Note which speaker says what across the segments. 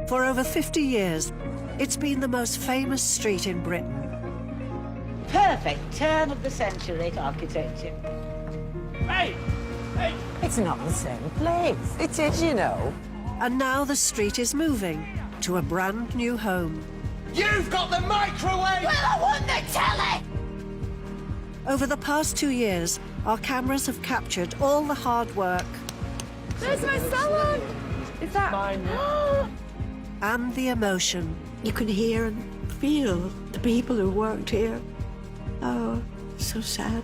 Speaker 1: For over 50 years, it's been the most famous street in Britain.
Speaker 2: Perfect turn of the century architecture.
Speaker 3: Hey! Hey!
Speaker 4: It's not the same place. It is, you know.
Speaker 1: And now the street is moving to a brand new home.
Speaker 3: You've got the microwave!
Speaker 2: Well, I want the telly!
Speaker 1: Over the past 2 years, our cameras have captured all the hard work.
Speaker 5: There's my salon! Is that
Speaker 3: mine?
Speaker 1: And the emotion.
Speaker 6: You can hear and feel the people who worked here. Oh, so sad.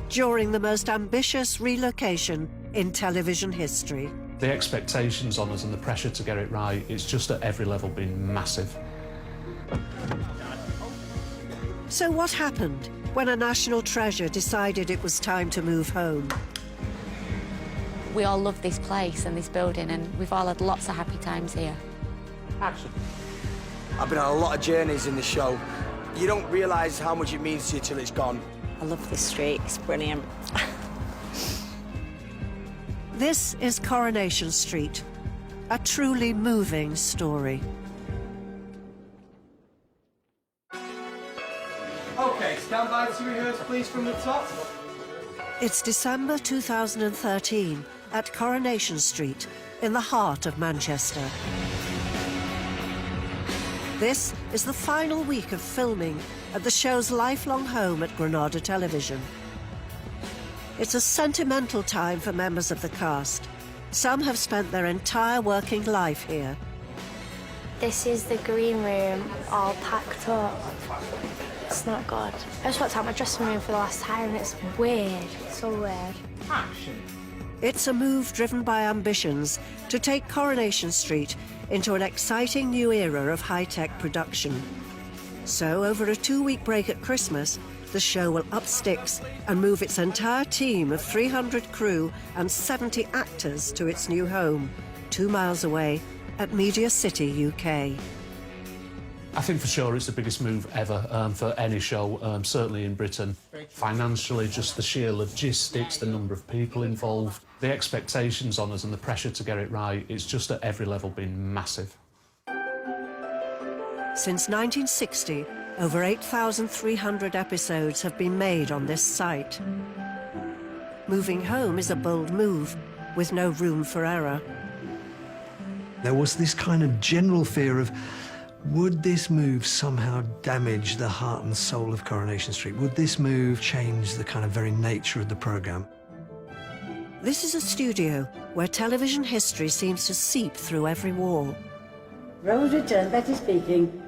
Speaker 1: During the most ambitious relocation in television history.
Speaker 7: The expectations on us and the pressure to get it right, it's just at every level been massive.
Speaker 1: So what happened when a national treasure decided it was time to move home?
Speaker 8: We all love this place and this building, and we've all had lots of happy times here.
Speaker 3: Action.
Speaker 9: I've been on a lot of journeys in the show. You don't realise how much it means to you till it's gone.
Speaker 6: I love this street, it's brilliant.
Speaker 1: This is Coronation Street, a truly moving story.
Speaker 10: OK, stand by to rehearse, please, from the top.
Speaker 1: It's December 2013 at Coronation Street in the heart of Manchester. This is the final week of filming at the show's lifelong home at Granada Television. It's a sentimental time for members of the cast. Some have spent their entire working life here.
Speaker 5: This is the green room, all packed up. It's not good. I just walked out my dressing room for the last time and it's weird. It's so weird.
Speaker 3: Action.
Speaker 1: It's a move driven by ambitions to take Coronation Street into an exciting new era of high-tech production. So, over a 2-week break at Christmas, the show will up sticks and move its entire team of 300 crew and 70 actors to its new home, 2 miles away at Media City, UK.
Speaker 7: I think for sure it's the biggest move ever for any show, certainly in Britain. Financially, just the sheer logistics, the number of people involved, the expectations on us and the pressure to get it right, it's just at every level been massive. Since 1960, over 8,300 episodes have been made on this site. Moving home is a bold move, with no room for error.
Speaker 11: There was this kind of general fear of, would this move somehow damage the heart and soul of Coronation Street? Would this move change the kind of very nature of the programme?
Speaker 1: This is a studio where television history seems to seep through every wall.
Speaker 2: Rose returns, Betty speaking.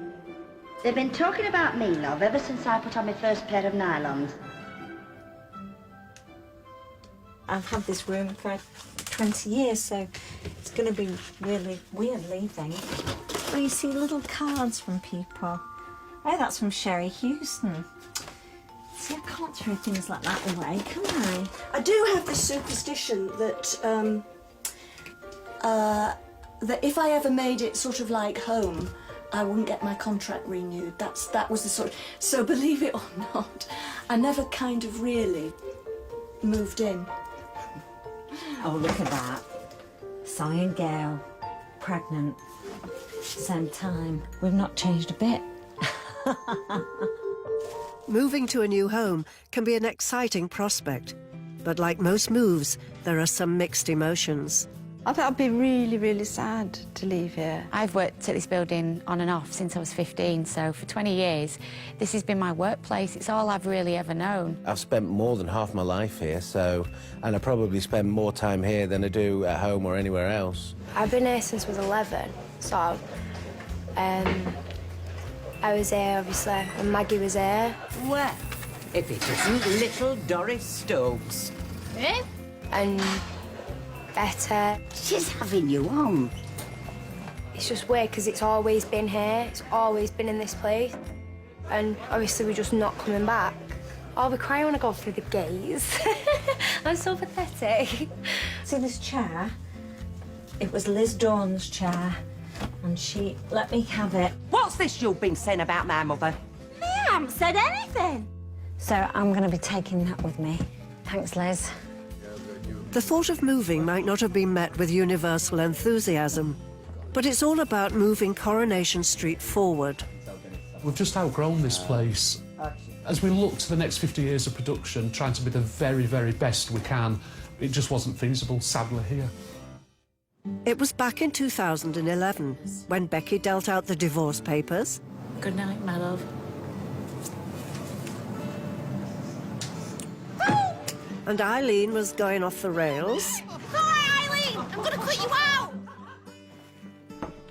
Speaker 2: They've been talking about me, love, ever since I put on my first pair of nylons.
Speaker 6: I've had this room for 20 years, so it's going to be really weird leaving. Well, you see little cards from people. Oh, that's from Sherry Houston. See, I can't throw things like that away, can I?
Speaker 12: I do have this superstition that that if I ever made it sort of like home, I wouldn't get my contract renewed. That was the sort of... So believe it or not, I never kind of really moved in.
Speaker 6: Oh, look at that. Si and Gail, pregnant, same time. We've not changed a bit.
Speaker 1: Moving to a new home can be an exciting prospect, but like most moves, there are some mixed emotions.
Speaker 5: I thought I'd be really, really sad to leave here.
Speaker 8: I've worked at this building on and off since I was 15, so for 20 years, this has been my workplace. It's all I've really ever known.
Speaker 13: I've spent more than half my life here, and I probably spend more time here than I do at home or anywhere else.
Speaker 5: I've been here since I was 11, so I was here, obviously, and Maggie was here.
Speaker 4: Well, if it isn't little Doris Stokes.
Speaker 5: Eh? And Better.
Speaker 2: She's having you on.
Speaker 5: It's just weird because it's always been here. It's always been in this place. And obviously we're just not coming back. I'll be crying when I go through the gates. I'm so pathetic.
Speaker 6: See this chair? It was Liz Dawn's chair, and she let me have it.
Speaker 4: What's this you've been saying about my mother?
Speaker 5: I haven't said anything.
Speaker 6: So I'm going to be taking that with me. Thanks, Liz.
Speaker 1: The thought of moving might not have been met with universal enthusiasm, But it's all about moving Coronation Street forward.
Speaker 7: We've just outgrown this place. As we look to the next 50 years of production, trying to be the very, very best we can, it just wasn't feasible, sadly, here.
Speaker 1: It was back in 2011 when Becky dealt out the divorce papers.
Speaker 8: Good night, my love.
Speaker 1: And Eileen was going off the rails.
Speaker 14: Hi, Eileen! I'm going to cut you out!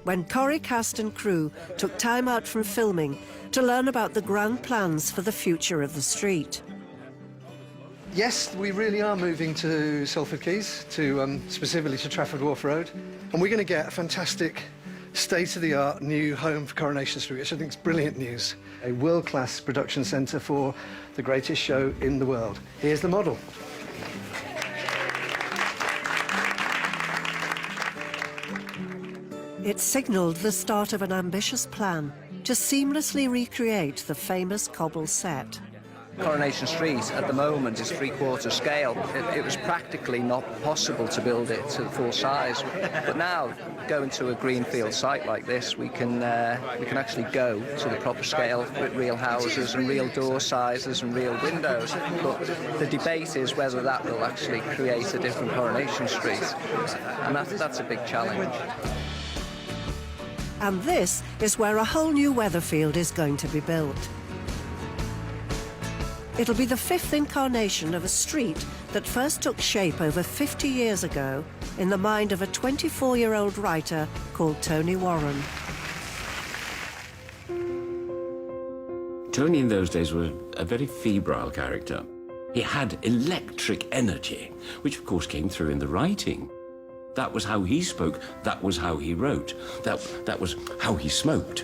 Speaker 1: When Corrie cast and crew took time out from filming to learn about the grand plans for the future of the street.
Speaker 11: Yes, we really are moving to Salford Quays, specifically to Trafford Wharf Road, and we're going to get a fantastic state-of-the-art new home for Coronation Street, which I think is brilliant news. A world-class production centre for the greatest show in the world. Here's the model.
Speaker 1: It signalled the start of an ambitious plan to seamlessly recreate the famous cobble set.
Speaker 15: Coronation Street at the moment is three-quarter scale. It was practically not possible to build it to full size. But now, going to a greenfield site like this, we can actually go to the proper scale with real houses and real door sizes and real windows. But the debate is whether that will actually create a different Coronation Street. And that's a big challenge.
Speaker 1: And this is where a whole new Weatherfield is going to be built. It'll be the fifth incarnation of a street that first took shape over 50 years ago in the mind of a 24-year-old writer called Tony Warren.
Speaker 16: Tony in those days was a very febrile character. He had electric energy, which of course came through in the writing. That was how he spoke, that was how he wrote, that was how he smoked.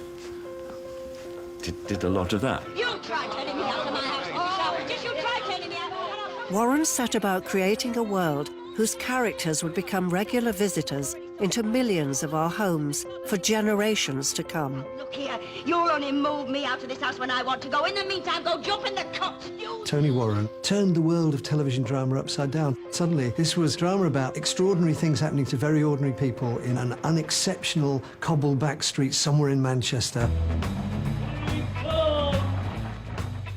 Speaker 16: Did a lot of that.
Speaker 14: You try turning me out of my house, just you try turning me out.
Speaker 1: Warren set about creating a world whose characters would become regular visitors into millions of our homes for generations to come.
Speaker 14: Look here, you'll only move me out of this house when I want to go. In the meantime, go jump in the cots.
Speaker 11: Tony Warren turned the world of television drama upside down. Suddenly, this was drama about extraordinary things happening to very ordinary people in an unexceptional cobble-back street somewhere in Manchester.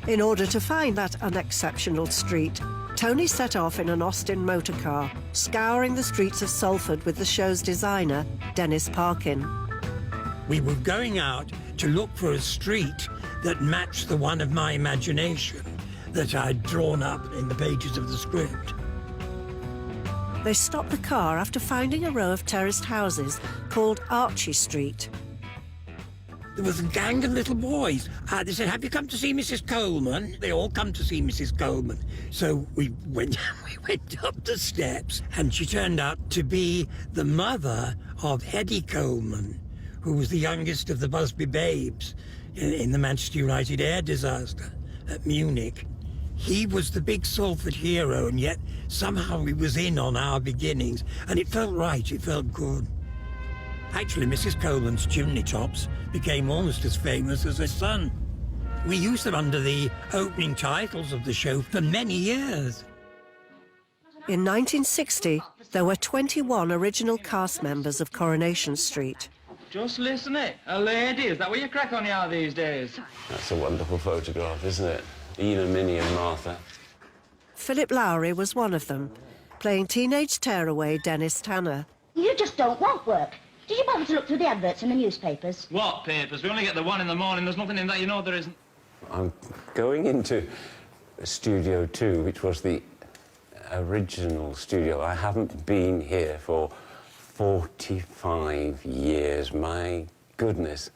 Speaker 1: In order to find that unexceptional street, Tony set off in an Austin motor car, scouring the streets of Salford with the show's designer, Dennis Parkin.
Speaker 17: We were going out to look for a street that matched the one of my imagination that I'd drawn up in the pages of the script.
Speaker 1: They stopped the car after finding a row of terraced houses called Archie Street.
Speaker 17: There was a gang of little boys. They said, "Have you come to see Mrs. Coleman?" They all come to see Mrs. Coleman. So we went up the steps, and she turned out to be the mother of Eddie Coleman, who was the youngest of the Busby babes in the Manchester United air disaster at Munich. He was the big Salford hero, and yet somehow he was in on our beginnings, and it felt right, it felt good. Actually, Mrs. Coleman's chimney tops became almost as famous as her son. We used them under the opening titles of the show for many years.
Speaker 1: In 1960, there were 21 original cast members of Coronation Street.
Speaker 3: Just listen it. A lady, is that what you crack on here these days?
Speaker 16: That's a wonderful photograph, isn't it? Ina, Minnie and Martha.
Speaker 1: Philip Lowry was one of them, playing teenage tearaway Dennis Tanner.
Speaker 2: You just don't want work. Did you bother to look through the adverts in the newspapers?
Speaker 3: What papers? We only get the one in the morning. There's nothing in that, you know there isn't.
Speaker 16: I'm going into Studio 2, which was the original studio. I haven't been here for 45 years. My goodness.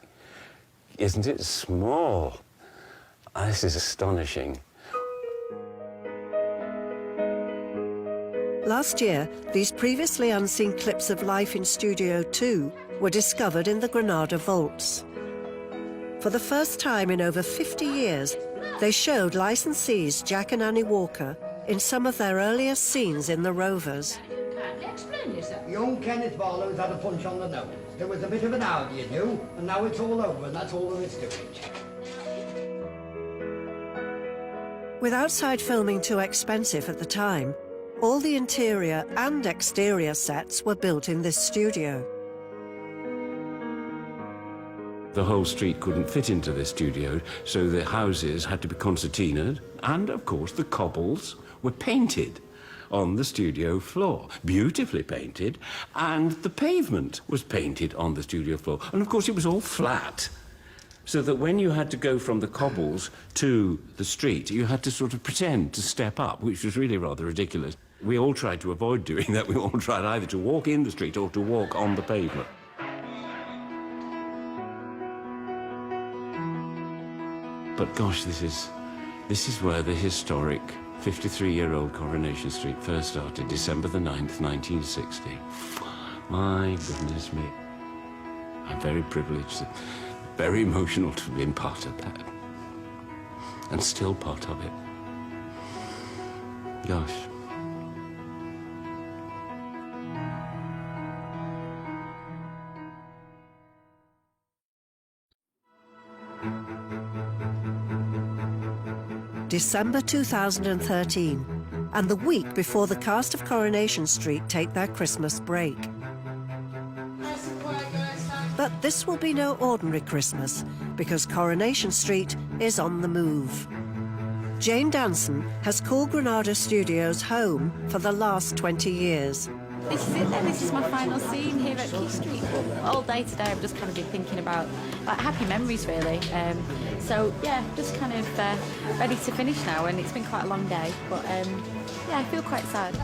Speaker 16: Isn't it small? This is astonishing.
Speaker 1: Last year, these previously unseen clips of life in Studio 2 were discovered in the Granada vaults. For the first time in over 50 years, they showed licensees Jack and Annie Walker in some of their earliest scenes in The Rovers.
Speaker 18: Young Kenneth Barlow's had a punch on the nose. There was a bit of an argue, you knew, and now it's all over, and that's all there is to it.
Speaker 1: With outside filming too expensive at the time, all the interior and exterior sets were built in this studio.
Speaker 16: The whole street couldn't fit into the studio, so the houses had to be concertinaed, and of course the cobbles were painted on the studio floor, beautifully painted, and the pavement was painted on the studio floor. And of course it was all flat, so that when you had to go from the cobbles to the street, you had to sort of pretend to step up, which was really rather ridiculous. We all tried to avoid doing that. We all tried either to walk in the street or to walk on the pavement. But gosh, this is where the historic 53-year-old Coronation Street first started, December the 9th, 1960. My goodness me. I'm very privileged, very emotional to have been part of that. And still part of it. Gosh.
Speaker 1: December 2013, and the week before the cast of Coronation Street take their Christmas break. But this will be no ordinary Christmas, because Coronation Street is on the move. Jane Danson has called Granada Studios home for the last 20 years.
Speaker 8: This is it then, this is my final scene here at Key Street. All day today I've just kind of been thinking about like happy memories really. So yeah, just kind of ready to finish now, and it's been quite a long day, but yeah, I feel quite sad.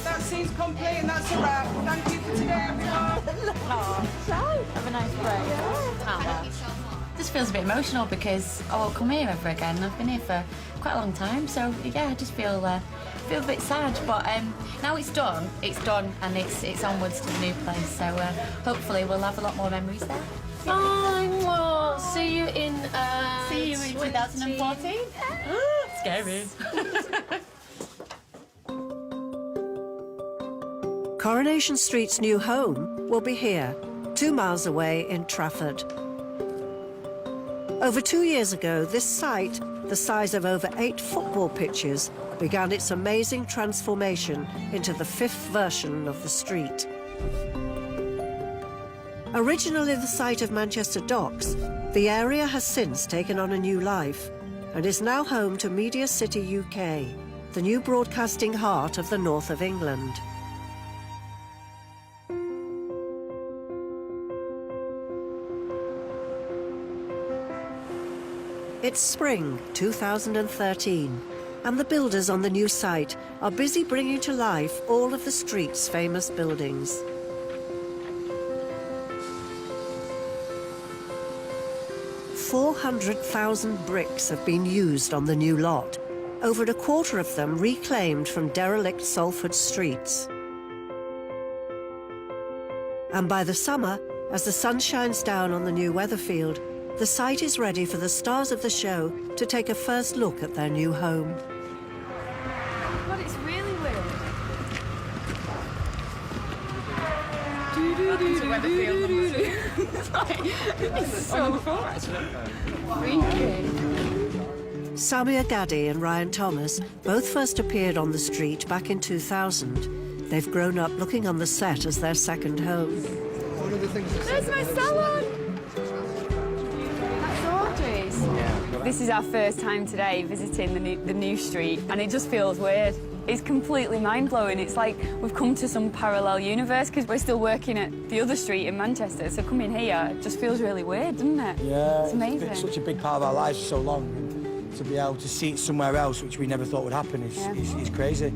Speaker 10: That scene's complete and that's a wrap. Thank you for today, everyone.
Speaker 8: Have a nice break. Just feels a bit emotional because I won't come here ever again. I've been here for quite a long time, so yeah, I just feel a bit sad. But now it's done, and it's onwards to the new place. So hopefully we'll have a lot more memories there.
Speaker 12: Well, see you in
Speaker 8: 2014. Scary.
Speaker 1: Coronation Street's new home will be here, 2 miles away in Trafford. Over 2 years ago, this site, the size of over 8 football pitches, began its amazing transformation into the 5th version of the street. Originally the site of Manchester Docks, the area has since taken on a new life and is now home to Media City UK, the new broadcasting heart of the north of England. It's spring 2013, and the builders on the new site are busy bringing to life all of the street's famous buildings. "400,000 bricks have been used on the new lot, over a quarter of them reclaimed from derelict Salford streets. And by the summer, as the sun shines down on the new Weatherfield, the site is ready for the stars of the show to take a first look at their new home.
Speaker 8: God, it's really weird. It's so far, actually.
Speaker 1: Samia Gaddi and Ryan Thomas both first appeared on the street back in 2000. They've grown up looking on the set as their second home.
Speaker 19: There's my salon! This is our first time today visiting the new street, and it just feels weird. It's completely mind-blowing. It's like we've come to some parallel universe because we're still working at the other street in Manchester, so coming here just feels really weird, doesn't it?
Speaker 9: Yeah,
Speaker 19: it's amazing.
Speaker 9: It's been such a big part of our lives for so long, and to be able to see it somewhere else, which we never thought would happen, is crazy.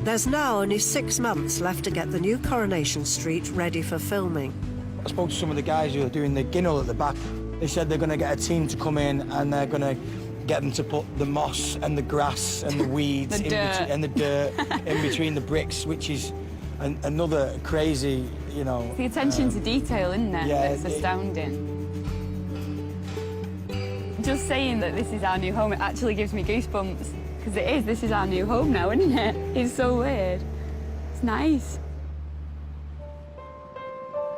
Speaker 1: There's now only 6 months left to get the new Coronation Street ready for filming.
Speaker 9: I spoke to some of the guys who are doing the ginnel at the back. They said they're going to get a team to come in and they're going to get them to put the moss and the grass and the weeds and the dirt in between the bricks, which is another crazy, you know...
Speaker 19: The attention to detail, isn't it?
Speaker 9: Yeah,
Speaker 19: That's astounding. Just saying that this is our new home, it actually gives me goosebumps. Because it is, this is our new home now, isn't it? It's so weird. It's nice.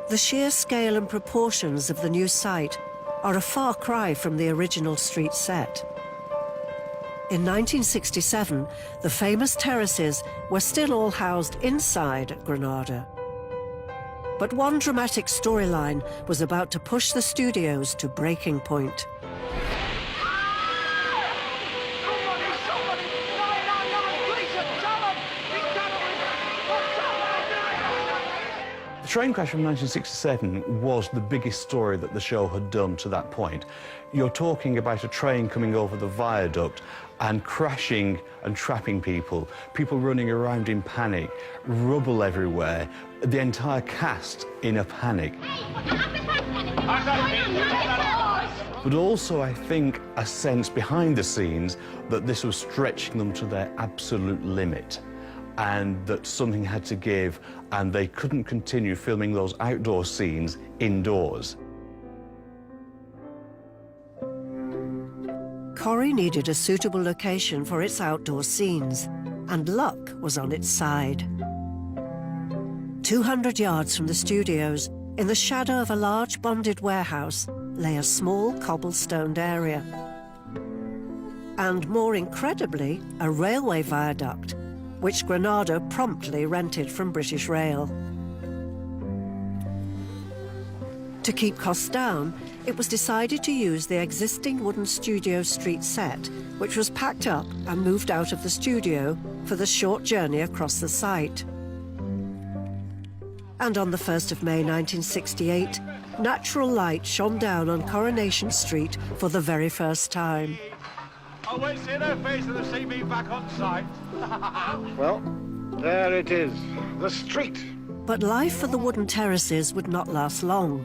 Speaker 1: The sheer scale and proportions of the new site are a far cry from the original street set. In 1967, the famous terraces were still all housed inside Granada. But one dramatic storyline was about to push the studios to breaking point.
Speaker 20: The train crash from 1967 was the biggest story that the show had done to that point. You're talking about a train coming over the viaduct and crashing and trapping people, people running around in panic, rubble everywhere, the entire cast in a panic. But also, I think, a sense behind the scenes that this was stretching them to their absolute limit, and that something had to give, and they couldn't continue filming those outdoor scenes indoors.
Speaker 1: Corrie needed a suitable location for its outdoor scenes, and luck was on its side. 200 yards from the studios, in the shadow of a large bonded warehouse, lay a small cobblestoned area. And more incredibly, a railway viaduct, which Granada promptly rented from British Rail. To keep costs down, it was decided to use the existing wooden Studio Street set, which was packed up and moved out of the studio for the short journey across the site. And on the 1st of May 1968, natural light shone down on Coronation Street for the very first time.
Speaker 21: I won't see their face and they'll see me back on site.
Speaker 18: Well, there it is, the street.
Speaker 1: But life for the wooden terraces would not last long.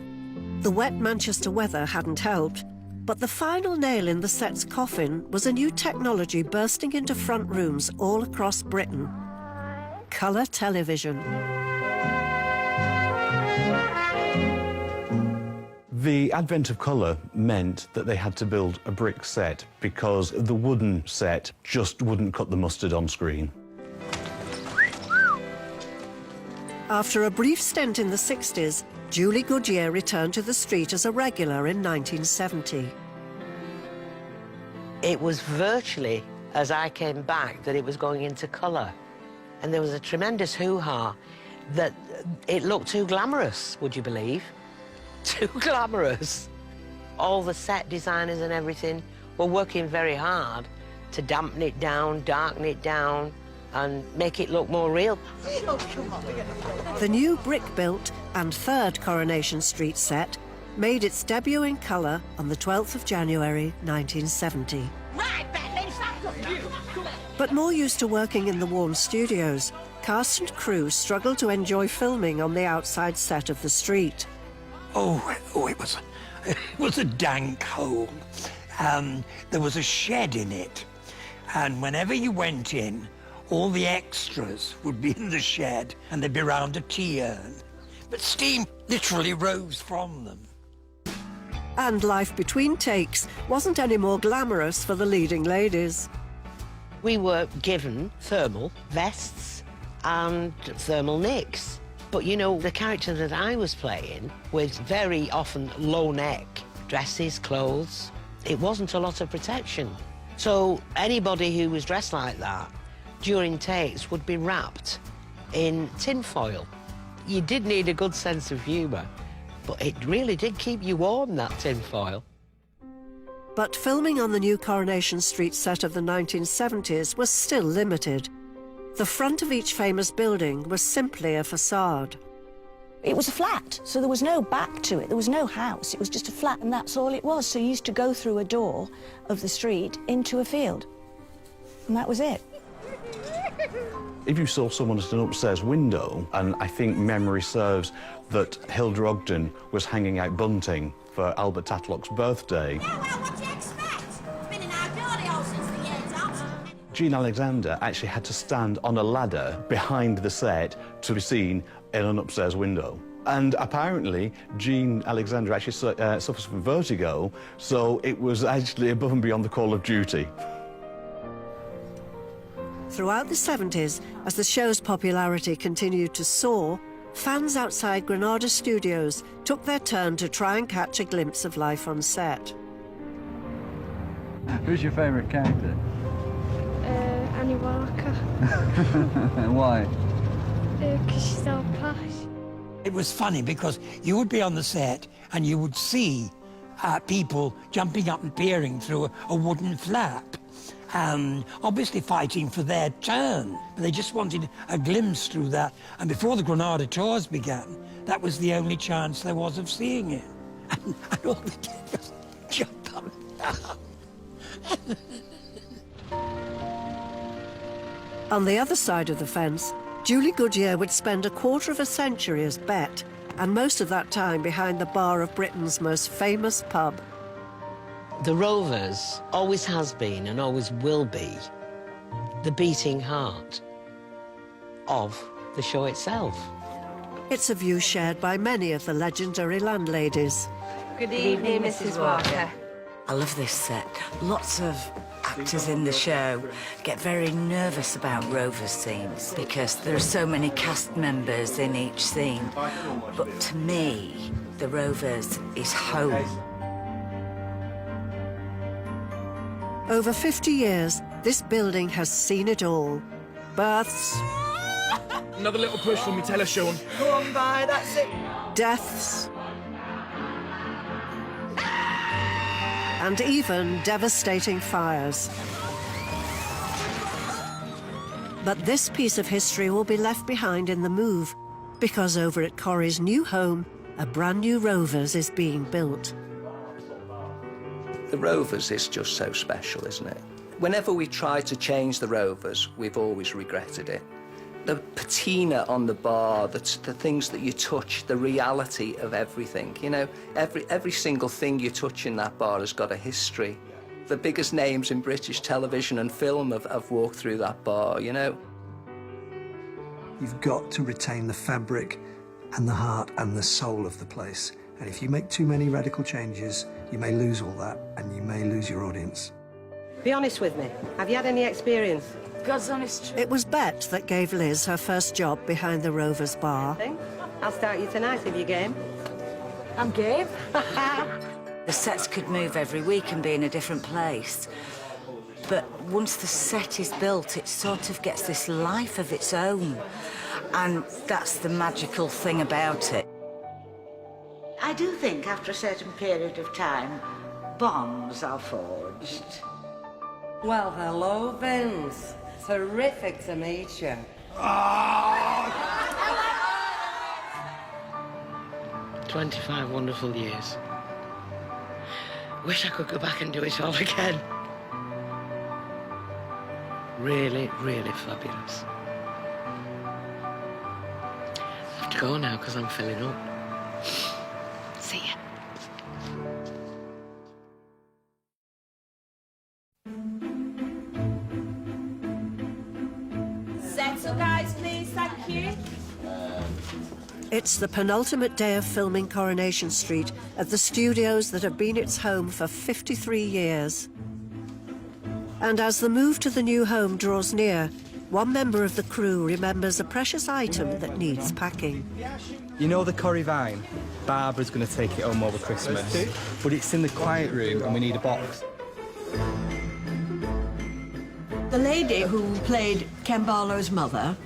Speaker 1: The wet Manchester weather hadn't helped, but the final nail in the set's coffin was a new technology bursting into front rooms all across Britain: colour television.
Speaker 20: The advent of colour meant that they had to build a brick set because the wooden set just wouldn't cut the mustard on screen.
Speaker 1: After a brief stint in the 60s, Julie Goodyear returned to the street as a regular in 1970.
Speaker 22: It was virtually as I came back that it was going into colour. And there was a tremendous hoo-ha that it looked too glamorous, would you believe? Too glamorous. All the set designers and everything were working very hard to dampen it down, darken it down, and make it look more real.
Speaker 1: The new brick-built and third Coronation Street set made its debut in colour on the 12th of January 1970. But more used to working in the warm studios, cast and crew struggled to enjoy filming on the outside set of the street.
Speaker 17: It was a dank hole. There was a shed in it, and whenever you went in, all the extras would be in the shed, and they'd be round a tea urn. But steam literally rose from them.
Speaker 1: And life between takes wasn't any more glamorous for the leading ladies.
Speaker 22: We were given thermal vests and thermal nicks. But, you know, the character that I was playing, with very often low neck dresses, clothes, it wasn't a lot of protection. So anybody who was dressed like that during takes would be wrapped in tinfoil. You did need a good sense of humour, but it really did keep you warm, that tinfoil.
Speaker 1: But filming on the new Coronation Street set of the 1970s was still limited. The front of each famous building was simply a facade.
Speaker 12: It was a flat, so there was no back to it. There was no house. It was just a flat, and that's all it was. So you used to go through a door of the street into a field, and that was it.
Speaker 20: If you saw someone at an upstairs window, and I think memory serves that Hilda Ogden was hanging out bunting for Albert Tatlock's birthday. Jean Alexander actually had to stand on a ladder behind the set to be seen in an upstairs window. And apparently, Jean Alexander actually suffers from vertigo, so it was actually above and beyond the call of duty.
Speaker 1: Throughout the 70s, as the show's popularity continued to soar, fans outside Granada Studios took their turn to try and catch a glimpse of life on set.
Speaker 23: Who's your favourite character?
Speaker 5: Annie Walker.
Speaker 23: Why?
Speaker 5: Because she's so posh.
Speaker 17: It was funny because you would be on the set and you would see people jumping up and peering through a wooden flap, obviously fighting for their turn. But they just wanted a glimpse through that. And before the Granada tours began, that was the only chance there was of seeing it. And all they did was jump up and down.
Speaker 1: On the other side of the fence, Julie Goodyear would spend a quarter of a century as Bet, and most of that time behind the bar of Britain's most famous pub.
Speaker 22: The Rovers always has been and always will be the beating heart of the show itself.
Speaker 1: It's a view shared by many of the legendary landladies.
Speaker 4: Good evening, Mrs. Walker. I love this set. Lots of actors in the show get very nervous about Rovers scenes because there are so many cast members in each scene. But to me, the Rovers is home.
Speaker 1: Over 50 years, this building has seen it all. Births.
Speaker 13: Another little push for me, tell her, Sean.
Speaker 10: Go on by, that's it.
Speaker 1: Deaths. And even devastating fires. But this piece of history will be left behind in the move, because over at Corrie's new home, a brand new Rovers is being built.
Speaker 15: The Rovers is just so special, isn't it? Whenever we try to change the Rovers, we've always regretted it. The patina on the bar, the things that you touch, the reality of everything. You know, every single thing you touch in that bar has got a history. The biggest names in British television and film have walked through that bar, you know.
Speaker 11: You've got to retain the fabric and the heart and the soul of the place. And if you make too many radical changes, you may lose all that and you may lose your audience.
Speaker 23: Be honest with me. Have you had any experience?
Speaker 4: God's honest truth.
Speaker 1: It was Bet that gave Liz her first job behind the Rovers bar.
Speaker 23: I'll start you tonight if you're game.
Speaker 4: I'm game. The sets could move every week and be in a different place. But once the set is built, it sort of gets this life of its own. And that's the magical thing about it.
Speaker 2: I do think after a certain period of time, bonds are forged.
Speaker 23: Well, hello, Vince. Terrific to meet you.
Speaker 22: 25 wonderful years. Wish I could go back and do it all again. Really, really fabulous. I have to go now because I'm filling up. See ya.
Speaker 4: Settle, guys, please. Thank you.
Speaker 1: It's the penultimate day of filming Coronation Street at the studios that have been its home for 53 years. And as the move to the new home draws near, one member of the crew remembers a precious item that needs packing.
Speaker 24: You know the Corrie vine? Barbara's going to take it home over Christmas. But it's in the quiet room and we need a box.
Speaker 25: The lady who played Ken Barlow's mother,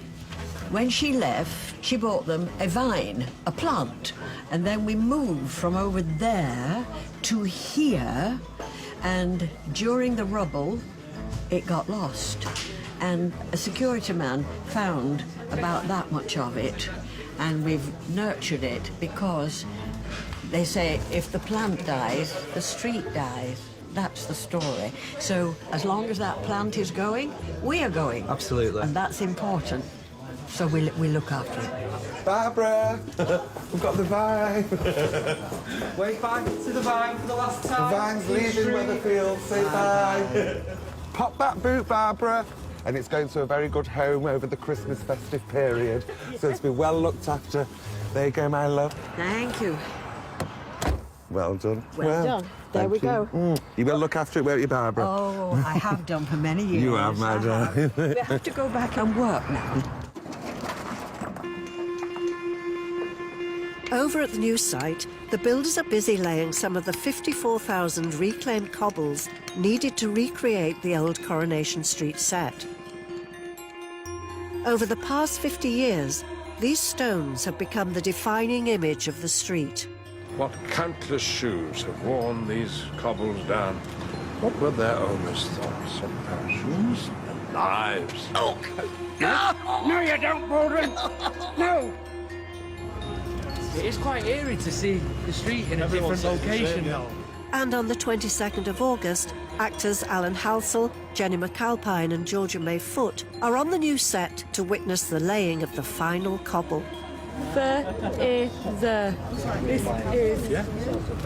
Speaker 25: when she left, she bought them a vine, a plant. And then we moved from over there to here. And during the rubble, it got lost. And a security man found about that much of it. And we've nurtured it because they say if the plant dies, the street dies. That's the story. So as long as that plant is going, we are going.
Speaker 24: Absolutely.
Speaker 25: And that's important. So we look after it.
Speaker 24: Barbara! We've got the vine! Wave back to the vine for the last time.
Speaker 26: The vine's leaving Weatherfield. Say bye. Pop that boot, Barbara. And it's going to a very good home over the Christmas festive period. So it's been well looked after. There you go, my love.
Speaker 25: Thank you.
Speaker 26: Well done.
Speaker 25: Well done. There we go.
Speaker 26: You will look after it, won't you, Barbara?
Speaker 25: Oh, I have done for many years.
Speaker 26: You have, my darling.
Speaker 25: We have to go back and work now.
Speaker 1: Over at the new site, the builders are busy laying some of the 54,000 reclaimed cobbles needed to recreate the old Coronation Street set. Over the past 50 years, These stones have become the defining image of the street.
Speaker 21: What countless shoes have worn these cobbles down? What were their owners' thoughts? A pair of shoes and knives.
Speaker 17: Oh! No! No, you don't, Baldwin! No!
Speaker 3: It is quite eerie to see the street in a different location.
Speaker 1: And on the 22nd of August, actors Alan Halsell, Jenny McAlpine and Georgia May Foote are on the new set to witness the laying of the final cobble.
Speaker 6: This is the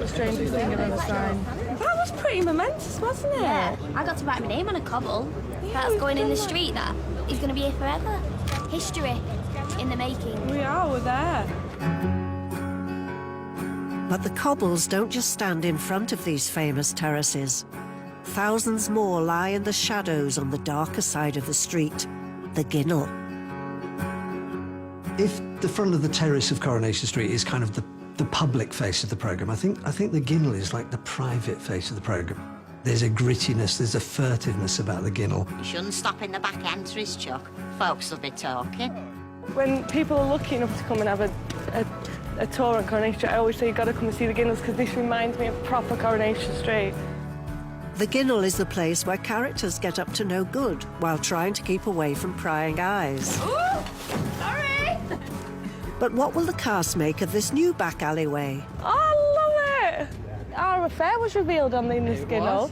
Speaker 6: strangest thing I've ever signed. That was pretty momentous, wasn't it?
Speaker 7: Yeah, I got to write my name on a cobble. That's going in the street, that is going to be here forever. History in the making.
Speaker 6: We're there.
Speaker 1: But the cobbles don't just stand in front of these famous terraces. Thousands more lie in the shadows on the darker side of the street, the Ginnel.
Speaker 11: If the front of the terrace of Coronation Street is kind of the public face of the programme, I think the Ginnel is like the private face of the programme. There's a grittiness, there's a furtiveness about the Ginnel.
Speaker 2: You shouldn't stop in the back entries, Chuck. Folks will be talking.
Speaker 6: When people are lucky enough to come and have a tour on Coronation Street, I always say you've got to come and see the Ginnels because this reminds me of proper Coronation Street.
Speaker 1: The Ginnel is the place where characters get up to no good while trying to keep away from prying eyes.
Speaker 7: Ooh, sorry!
Speaker 1: But what will the cast make of this new back alleyway?
Speaker 6: Oh, I love it! Our affair was revealed in this Ginnel.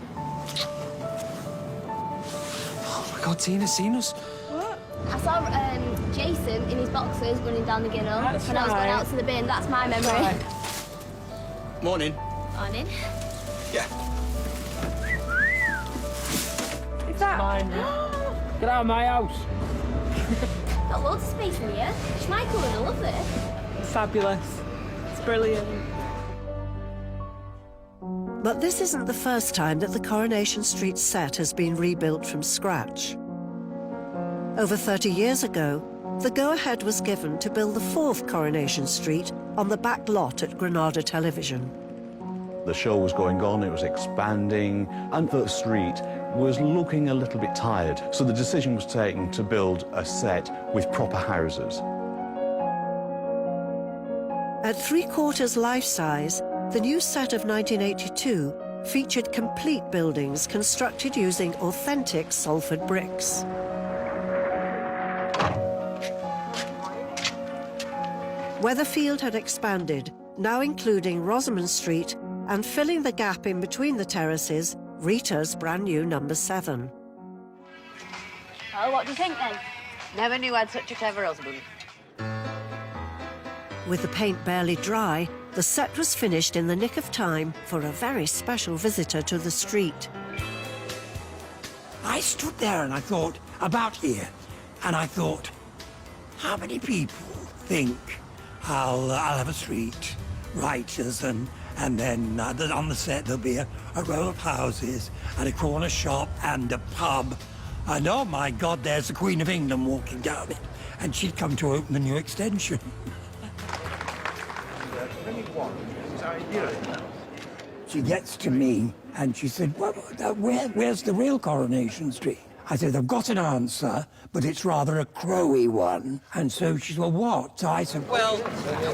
Speaker 3: Oh my God, Tina's seen us.
Speaker 6: What?
Speaker 7: I saw Jason in his boxers running down the Ginnel
Speaker 6: That's
Speaker 7: when I was going out to the bin. That's my memory.
Speaker 3: Morning.
Speaker 7: Morning.
Speaker 3: Yeah.
Speaker 6: Is that
Speaker 3: mine? Get out of my house.
Speaker 7: Got loads of space in here. Schmeichel would love it.
Speaker 6: Fabulous. It's brilliant.
Speaker 1: But this isn't the first time that the Coronation Street set has been rebuilt from scratch. Over 30 years ago, the go-ahead was given to build the fourth Coronation Street on the back lot at Granada Television.
Speaker 20: The show was going on, it was expanding, and the street was looking a little bit tired. So the decision was taken to build a set with proper houses.
Speaker 1: At three-quarters life-size, the new set of 1982 featured complete buildings constructed using authentic Salford bricks. Weatherfield had expanded, now including Rosamond Street, and filling the gap in between the terraces, Rita's brand new number 7.
Speaker 7: Oh, what do you think then?
Speaker 2: Never knew I had such a clever husband.
Speaker 1: With the paint barely dry, the set was finished in the nick of time for a very special visitor to the street.
Speaker 17: I stood there and I thought about here, and I thought, how many people think I'll have a street, writers, and then on the set there'll be a row of houses and a corner shop and a pub, and oh my God, there's the Queen of England walking down it, and she'd come to open the new extension. She gets to me and she said, well, where's the real Coronation Street? I said, I've got an answer, but it's rather a crowy one. And so she said, well, what? So I said,
Speaker 8: well,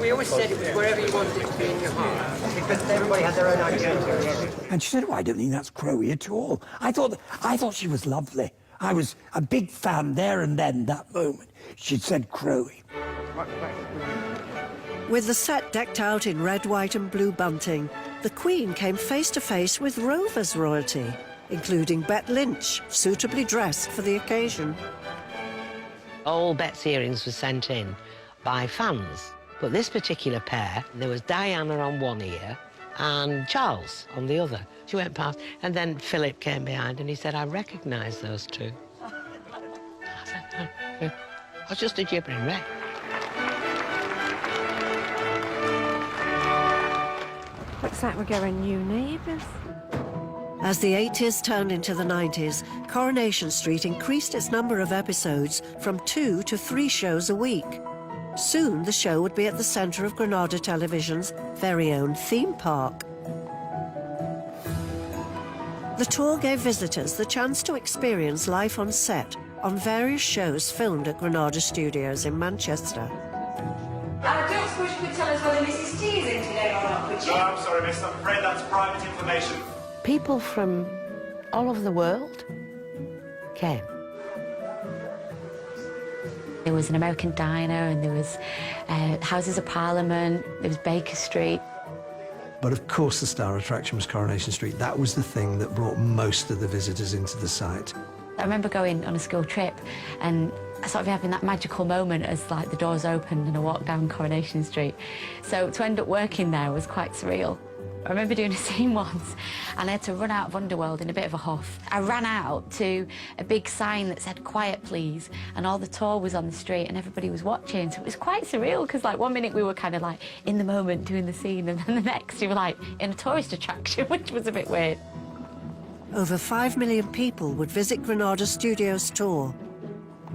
Speaker 8: we always said it was wherever you wanted it to be in your heart, because everybody had their own idea.
Speaker 17: And she said, oh, I don't think that's crowy at all. I thought she was lovely. I was a big fan there and then, that moment. She'd said crowy.
Speaker 1: With the set decked out in red, white and blue bunting, the Queen came face to face with Rovers royalty, including Bet Lynch, suitably dressed for the occasion.
Speaker 22: All Bet's earrings were sent in by fans, but this particular pair, there was Diana on one ear and Charles on the other. She went past, and then Philip came behind and he said, I recognise those two. I said, I was just a gibbering wreck.
Speaker 6: Looks like we're getting new neighbours.
Speaker 1: As the 80s turned into the 90s, Coronation Street increased its number of episodes from 2 to 3 shows a week. Soon, the show would be at the centre of Granada Television's very own theme park. The tour gave visitors the chance to experience life on set on various shows filmed at Granada Studios in Manchester.
Speaker 9: I don't suppose you could tell us whether Mrs. T is in today or not, could you?
Speaker 12: Oh, I'm sorry, miss. I'm afraid that's private information.
Speaker 22: People from all over the world came.
Speaker 14: There was an American diner and there was Houses of Parliament, there was Baker Street.
Speaker 11: But of course the star attraction was Coronation Street. That was the thing that brought most of the visitors into the site.
Speaker 14: I remember going on a school trip and sort of having that magical moment as like the doors opened and I walked down Coronation Street. So to end up working there was quite surreal. I remember doing a scene once and I had to run out of Underworld in a bit of a huff. I ran out to a big sign that said "Quiet, please," and all the tour was on the street and everybody was watching. So it was quite surreal because like 1 minute we were kind of like in the moment doing the scene and then the next you were like in a tourist attraction, which was a bit weird.
Speaker 1: Over 5 million people would visit Granada Studios tour.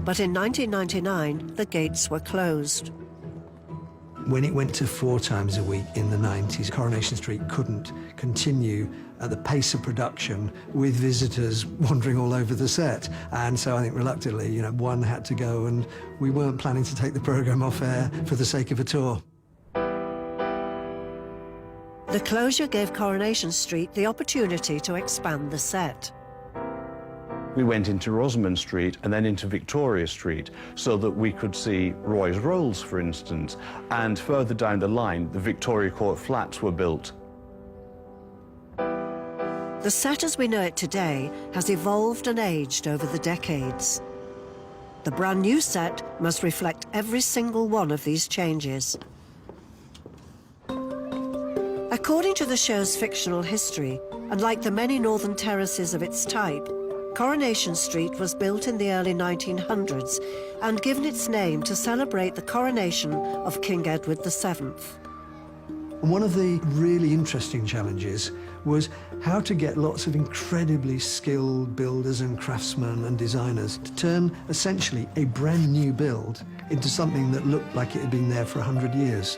Speaker 1: But in 1999, the gates were closed.
Speaker 11: When it went to 4 times a week in the 90s, Coronation Street couldn't continue at the pace of production with visitors wandering all over the set. And so I think reluctantly, you know, one had to go and we weren't planning to take the programme off air for the sake of a tour.
Speaker 1: The closure gave Coronation Street the opportunity to expand the set.
Speaker 20: We went into Rosamond Street and then into Victoria Street so that we could see Roy's Rolls, for instance, and further down the line, the Victoria Court flats were built.
Speaker 1: The set as we know it today has evolved and aged over the decades. The brand new set must reflect every single one of these changes. According to the show's fictional history, and like the many northern terraces of its type, Coronation Street was built in the early 1900s and given its name to celebrate the coronation of King Edward VII.
Speaker 11: One of the really interesting challenges was how to get lots of incredibly skilled builders and craftsmen and designers to turn essentially a brand new build into something that looked like it had been there for 100 years.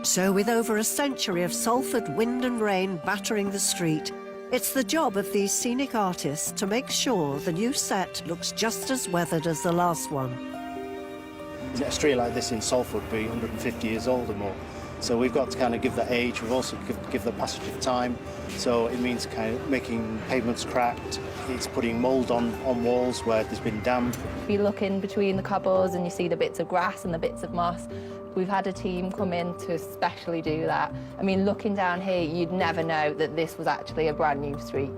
Speaker 1: So with over a century of Salford wind and rain battering the street, it's the job of these scenic artists to make sure the new set looks just as weathered as the last one.
Speaker 16: A street like this in Salford would be 150 years old or more. So we've got to kind of give that age. We've also give the passage of time. So it means kind of making pavements cracked. It's putting mould on walls where there's been damp.
Speaker 18: If you look in between the cobbles and you see the bits of grass and the bits of moss, we've had a team come in to especially do that. I mean, looking down here, you'd never know that this was actually a brand new street.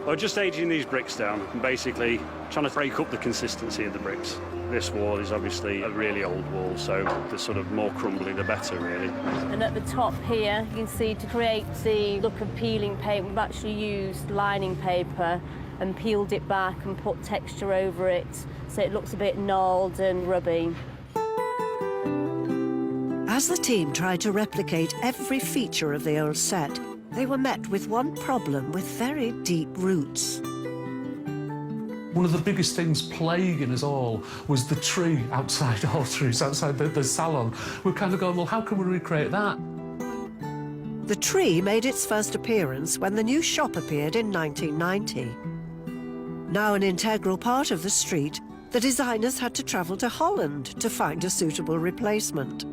Speaker 19: Well, just aging these bricks down and basically trying to break up the consistency of the bricks. This wall is obviously a really old wall, so the sort of more crumbly, the better, really.
Speaker 27: And at the top here, you can see to create the look of peeling paint, we've actually used lining paper and peeled it back and put texture over it, so it looks a bit gnarled and rubby.
Speaker 1: As the team tried to replicate every feature of the old set, they were met with one problem with very deep roots.
Speaker 28: One of the biggest things plaguing us all was the tree outside our trees, outside the salon. We're kind of going, well, how can we recreate that?
Speaker 1: The tree made its first appearance when the new shop appeared in 1990. Now an integral part of the street, the designers had to travel to Holland to find a suitable replacement.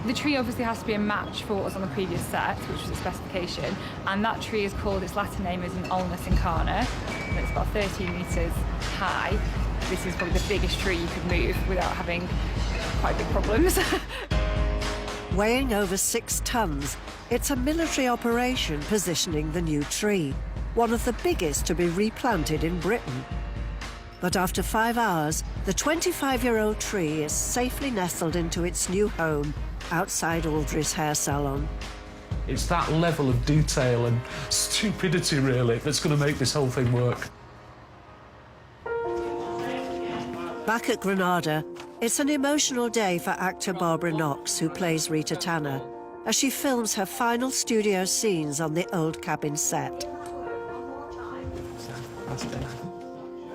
Speaker 29: The tree obviously has to be a match for what was on the previous set, which was a specification, and that tree is called, its Latin name is an Ulmus incarna, and it's about 13 metres high. This is probably the biggest tree you could move without having quite big problems.
Speaker 1: Weighing over 6 tons, it's a military operation positioning the new tree, one of the biggest to be replanted in Britain. But after 5 hours, the 25-year-old tree is safely nestled into its new home outside Audrey's hair salon.
Speaker 28: It's that level of detail and stupidity, really, that's going to make this whole thing work.
Speaker 1: Back at Granada, it's an emotional day for actor Barbara Knox, who plays Rita Tanner, as she films her final studio scenes on the old cabin set.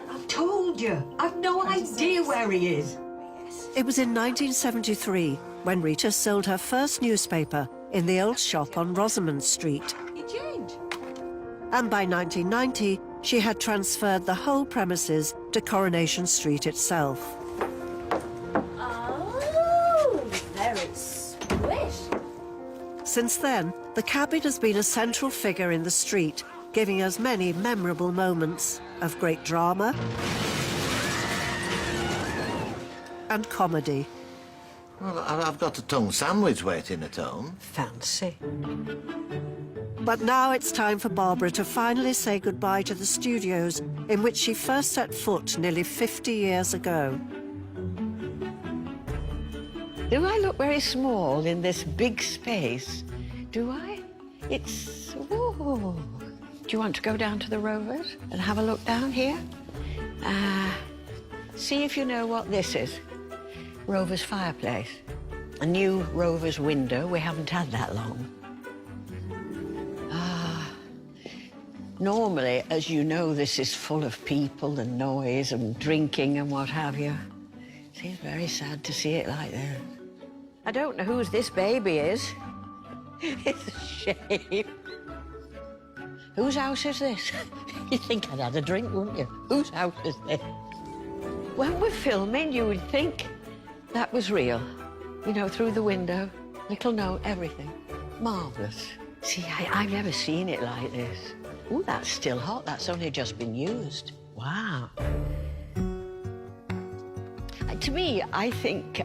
Speaker 25: I've told you, I've no idea where he is.
Speaker 1: It was in 1973 when Rita sold her first newspaper in the old shop on Rosamond Street. And by 1990, she had transferred the whole premises to Coronation Street itself. Since then, the cabin has been a central figure in the street, giving us many memorable moments of great drama and comedy.
Speaker 4: Well, I've got a tongue sandwich waiting at home.
Speaker 25: Fancy.
Speaker 1: But now it's time for Barbara to finally say goodbye to the studios in which she first set foot nearly 50 years ago.
Speaker 25: Do I look very small in this big space? Do I? It's... Whoa. Do you want to go down to the Rovers and have a look down here? See if you know what this is. Rovers fireplace. A new Rovers window. We haven't had that long. Normally, as you know, this is full of people and noise and drinking and what have you. Seems very sad to see it like that. I don't know whose this baby is. It's a shame. Whose house is this? You'd think I'd had a drink, wouldn't you? Whose house is this? When we're filming, you would think that was real. You know, through the window, little note, everything. Marvellous. See, I've never seen it like this. Ooh, that's still hot. That's only just been used. Wow. To me, I think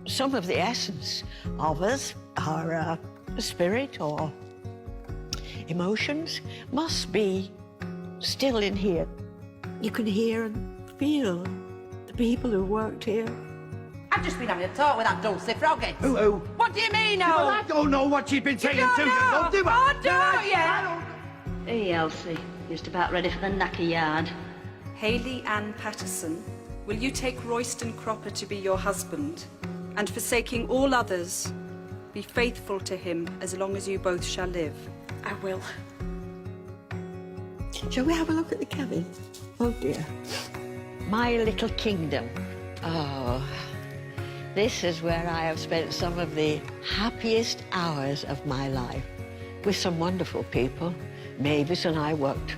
Speaker 25: some of the essence of us, our spirit or emotions, must be still in here. You can hear and feel the people who worked here.
Speaker 5: I've just been having a talk with that Dulcie Froggett.
Speaker 17: Who?
Speaker 5: What do you mean, no?
Speaker 17: Well, I don't know what you've been saying to you.
Speaker 5: Don't
Speaker 17: do it.
Speaker 5: Oh, don't you?
Speaker 2: Hey, Elsie. Just about ready for the knacker yard.
Speaker 10: Hayley Ann Patterson, will you take Royston Cropper to be your husband, and forsaking all others, be faithful to him as long as you both shall live?
Speaker 5: I will.
Speaker 25: Shall we have a look at the cabin? Oh, dear. My little kingdom. Oh, this is where I have spent some of the happiest hours of my life with some wonderful people. Mavis and I worked,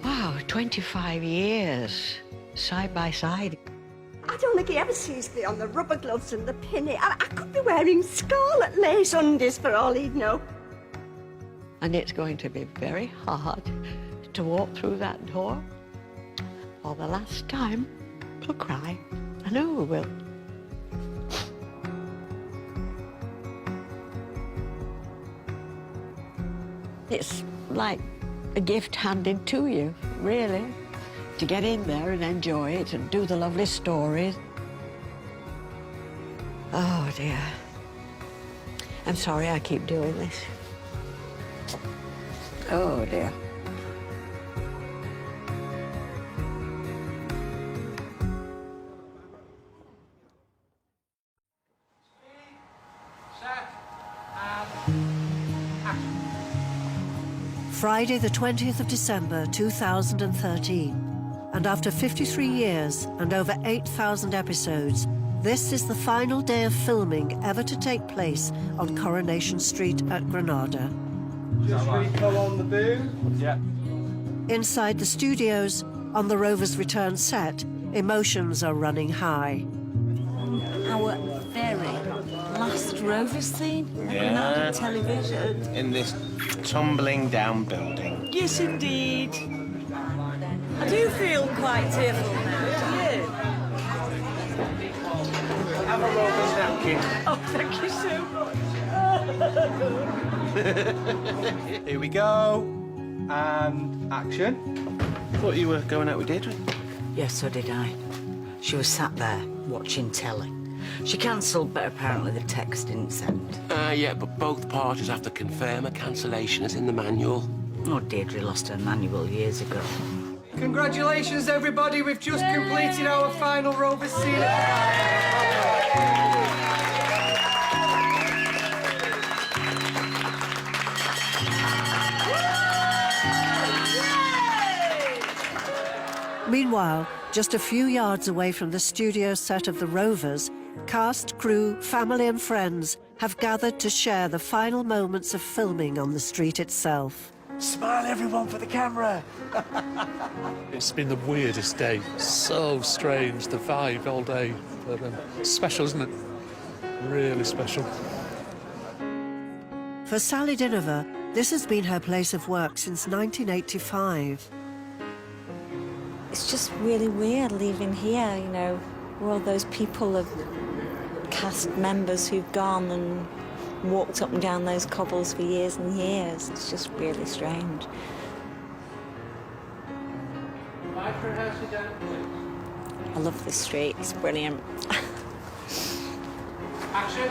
Speaker 25: wow, 25 years side by side.
Speaker 13: I don't think he ever sees me on the rubber gloves and the pinny. I could be wearing scarlet lace undies for all he'd know.
Speaker 25: And it's going to be very hard to walk through that door for the last time. We'll cry. I know we will. It's like a gift handed to you, really, to get in there and enjoy it and do the lovely stories. Oh, dear. I'm sorry I keep doing this. Oh, dear.
Speaker 1: Friday, the 20th of December, 2013. And after 53 years and over 8,000 episodes, this is the final day of filming ever to take place on Coronation Street at Granada.
Speaker 15: Just refill on the booze? Yeah.
Speaker 1: Inside the studios, on the Rovers Return set, emotions are running high.
Speaker 21: Our very last Rovers scene on Granada television.
Speaker 23: In this tumbling down building.
Speaker 21: Yes, indeed. I do feel quite tearful now, do you?
Speaker 23: Have a Rovers napkin.
Speaker 21: Oh, thank you so much.
Speaker 15: Here we go. And action.
Speaker 23: Thought you were going out with Deirdre.
Speaker 21: Yes, so did I. She was sat there watching telly. She cancelled, but apparently the text didn't send.
Speaker 24: Yeah, but both parties have to confirm a cancellation as in the manual.
Speaker 21: Oh, Deirdre lost her manual years ago.
Speaker 15: Congratulations, everybody. We've just completed our final Rovers scene.
Speaker 1: Meanwhile, just a few yards away from the studio set of the Rovers, cast, crew, family and friends have gathered to share the final moments of filming on the street itself.
Speaker 15: Smile, everyone, for the camera.
Speaker 28: It's been the weirdest day. So strange, the vibe all day. But special, isn't it? Really special.
Speaker 1: For Sally Dinover, this has been her place of work since 1985.
Speaker 3: It's just really weird leaving here, you know, where all those people of cast members who've gone and walked up and down those cobbles for years and years. It's just really strange. I love this street, it's brilliant.
Speaker 23: Action!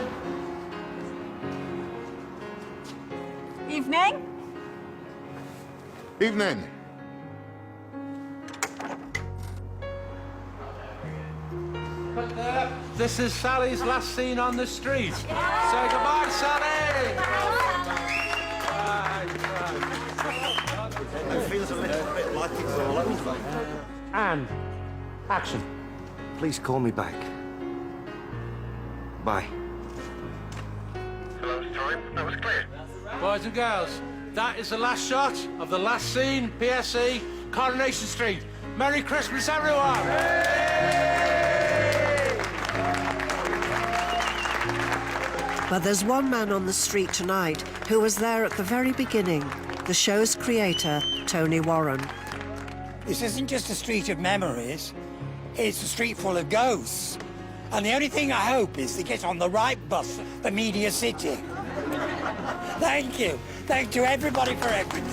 Speaker 3: Evening.
Speaker 4: Evening.
Speaker 23: This is Sally's last scene on the street. Say goodbye, Sally!
Speaker 4: It feels a little bit like it's all over.
Speaker 23: And action.
Speaker 6: Please call me back. Bye.
Speaker 23: Hello, time. That was clear. Boys and girls, that is the last shot of the last scene, PSC, Coronation Street. Merry Christmas, everyone!
Speaker 1: But there's one man on the street tonight who was there at the very beginning, the show's creator, Tony Warren.
Speaker 17: This isn't just a street of memories, it's a street full of ghosts. And the only thing I hope is to get on the right bus for Media City. Thank you. Thank you, everybody, for everything.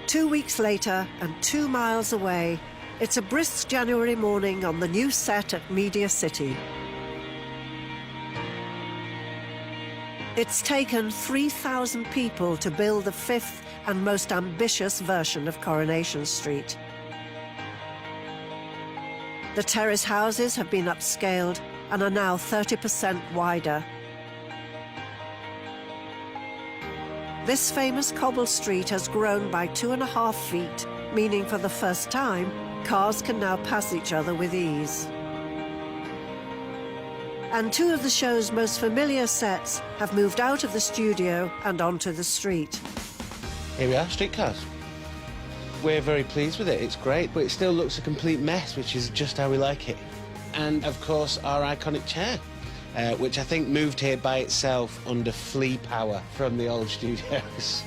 Speaker 1: 2 weeks later, and 2 miles away, it's a brisk January morning on the new set at Media City. It's taken 3,000 people to build the fifth and most ambitious version of Coronation Street. The terrace houses have been upscaled and are now 30% wider. This famous cobble street has grown by 2.5 feet, meaning for the first time, cars can now pass each other with ease. And 2 of the show's most familiar sets have moved out of the studio and onto the street.
Speaker 23: Here we are, streetcars. We're very pleased with it, it's great, but it still looks a complete mess, which is just how we like it. And, of course, our iconic chair, which I think moved here by itself under flea power from the old studios.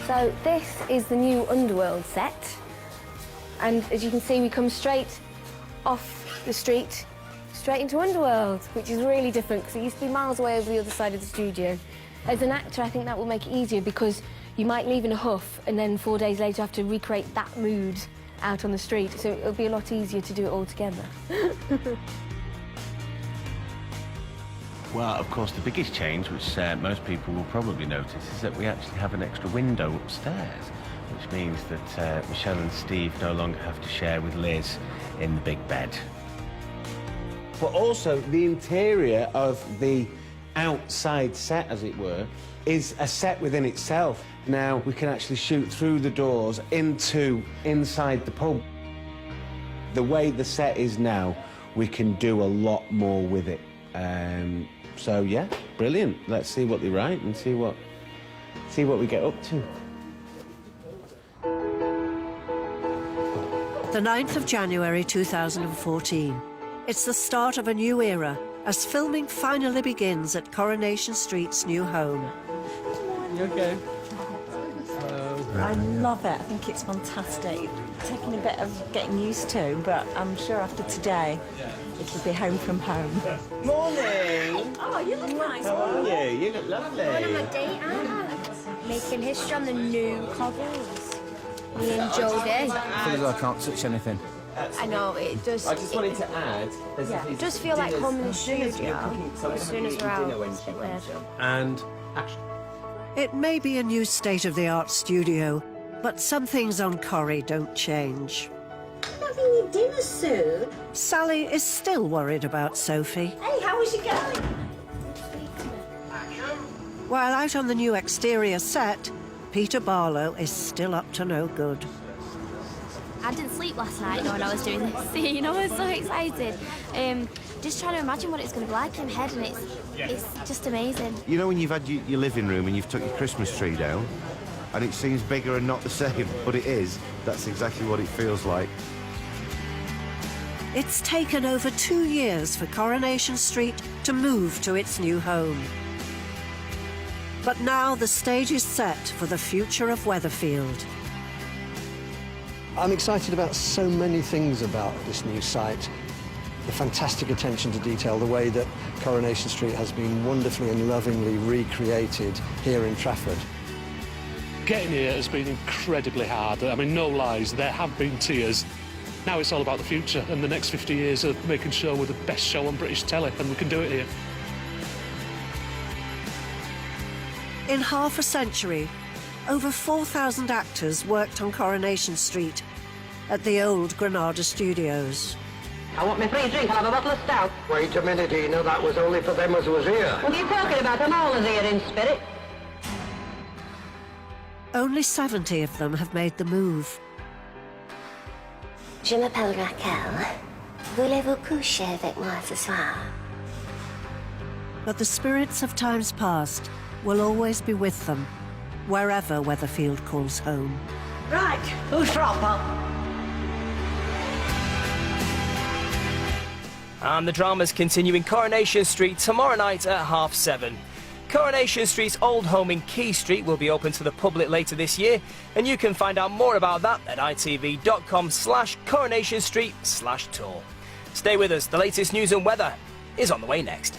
Speaker 7: So this is the new Underworld set, and as you can see, we come straight off the street, straight into Underworld, which is really different because it used to be miles away over the other side of the studio. As an actor, I think that will make it easier because you might leave in a huff and then 4 days later have to recreate that mood out on the street, so it'll be a lot easier to do it all together.
Speaker 23: Well, of course, the biggest change, which most people will probably notice, is that we actually have an extra window upstairs, which means that Michelle and Steve no longer have to share with Liz in the big bed. But also, the interior of the outside set, as it were, is a set within itself. Now, we can actually shoot through the doors into inside the pub. The way the set is now, we can do a lot more with it. So, yeah, brilliant. Let's see what they write and see what we get up to.
Speaker 1: The 9th of January 2014. It's the start of a new era as filming finally begins at Coronation Street's new home.
Speaker 23: You okay?
Speaker 3: I love it. I think it's fantastic. Taking a bit of getting used to, but I'm sure after today, it'll be home from home.
Speaker 23: Morning!
Speaker 7: Oh, you look nice.
Speaker 23: How are you? You look lovely.
Speaker 7: Going on a date out, making history on the new cobbles. Me and Jodie.
Speaker 23: I feel as though I can't touch anything.
Speaker 7: I know, it does.
Speaker 23: I just wanted to add...
Speaker 7: It does feel like home in the studio as soon as we're out. It's a bit weird.
Speaker 23: And action.
Speaker 1: It may be a new state-of-the-art studio, but some things on Corrie don't change.
Speaker 7: Having your dinner soon?
Speaker 1: Sally is still worried about Sophie.
Speaker 7: Hey, how is it going?
Speaker 1: While out on the new exterior set, Peter Barlow is still up to no good.
Speaker 7: I didn't sleep last night when I was doing this scene. I was so excited. Just trying to imagine what it's going to be like in my head, and it's just amazing.
Speaker 6: You know when you've had your living room and you've took your Christmas tree down, and it seems bigger and not the same, but it is. That's exactly what it feels like.
Speaker 1: It's taken over 2 years for Coronation Street to move to its new home. But now the stage is set for the future of Weatherfield.
Speaker 8: I'm excited about so many things about this new site. The fantastic attention to detail, the way that Coronation Street has been wonderfully and lovingly recreated here in Trafford.
Speaker 28: Getting here has been incredibly hard. I mean, no lies, there have been tears. Now it's all about the future and the next 50 years of making sure we're the best show on British telly, and we can do it here.
Speaker 1: In half a century, over 4,000 actors worked on Coronation Street at the old Granada Studios.
Speaker 5: I want my free drink. I'll have a bottle of stout.
Speaker 6: Wait a minute, Ina, that was only for them as was here.
Speaker 5: What are you talking about? I'm all here in spirit.
Speaker 1: Only 70 of them have made the move.
Speaker 7: Je m'appelle Raquel. Voulez-vous coucher avec moi ce soir?
Speaker 1: But the spirits of times past will always be with them, wherever Weatherfield calls home.
Speaker 2: Right, who's proper?
Speaker 9: And the drama's continuing Coronation Street tomorrow night at 7:30. Coronation Street's old home in Key Street will be open to the public later this year, and you can find out more about that at itv.com/coronationstreet/tour. Stay with us, the latest news and weather is on the way next.